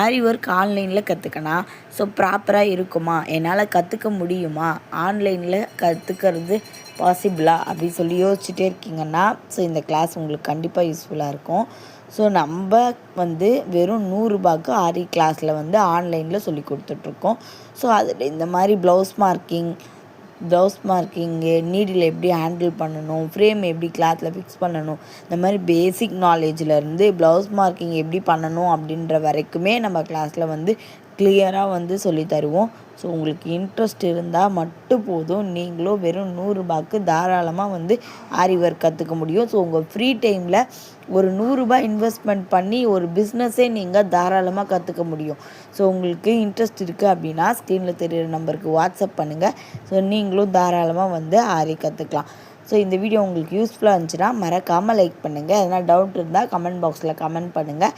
ஆரி work ஆன்லைனில் கற்றுக்கனா so ப்ராப்பராக இருக்குமா, என்னால் கற்றுக்க முடியுமா, ஆன்லைனில் கற்றுக்கிறது பாசிபிளா அப்படின்னு சொல்லி யோசிச்சுட்டே இருக்கீங்கன்னா ஸோ இந்த கிளாஸ் உங்களுக்கு கண்டிப்பாக யூஸ்ஃபுல்லாக இருக்கும். ஸோ நம்ம வெறும் 100 ரூபாய்க்கு ஆரி கிளாஸில் ஆன்லைனில் சொல்லி கொடுத்துட்ருக்கோம். ஸோ அதில் இந்த மாதிரி ப்ளவுஸ் மார்க்கிங்கு, நீடில் எப்படி ஹேண்டில் பண்ணணும், ஃப்ரேம் எப்படி கிளாத்தில் ஃபிக்ஸ் பண்ணணும், இந்த மாதிரி பேசிக் நாலேஜ்லேருந்து ப்ளவுஸ் மார்க்கிங் எப்படி பண்ணணும் அப்படின்ற வரைக்குமே நம்ம கிளாஸில் கிளியராக சொல்லி தருவோம். ஸோ உங்களுக்கு இன்ட்ரெஸ்ட் இருந்தால் மட்டும் போதும், நீங்களும் வெறும் 100 ரூபாய்க்கு தாராளமாக ஆரி ஒர்க் கற்றுக்க முடியும். ஸோ உங்கள் ஃப்ரீ டைமில் ஒரு 100 ரூபாய் இன்வெஸ்ட்மெண்ட் பண்ணி ஒரு பிஸ்னஸே நீங்கள் தாராளமாக கற்றுக்க முடியும். ஸோ உங்களுக்கு இன்ட்ரெஸ்ட் இருக்குது அப்படின்னா ஸ்க்ரீனில் தெரிகிற நம்பருக்கு வாட்ஸ்அப் பண்ணுங்கள். ஸோ நீங்களும் தாராளமாக ஆரி கற்றுக்கலாம். ஸோ இந்த வீடியோ உங்களுக்கு யூஸ்ஃபுல்லாக இருந்துச்சுன்னா மறக்காமல் லைக் பண்ணுங்கள். எதனா டவுட் இருந்தால் கமெண்ட் பாக்ஸில் கமெண்ட் பண்ணுங்கள்.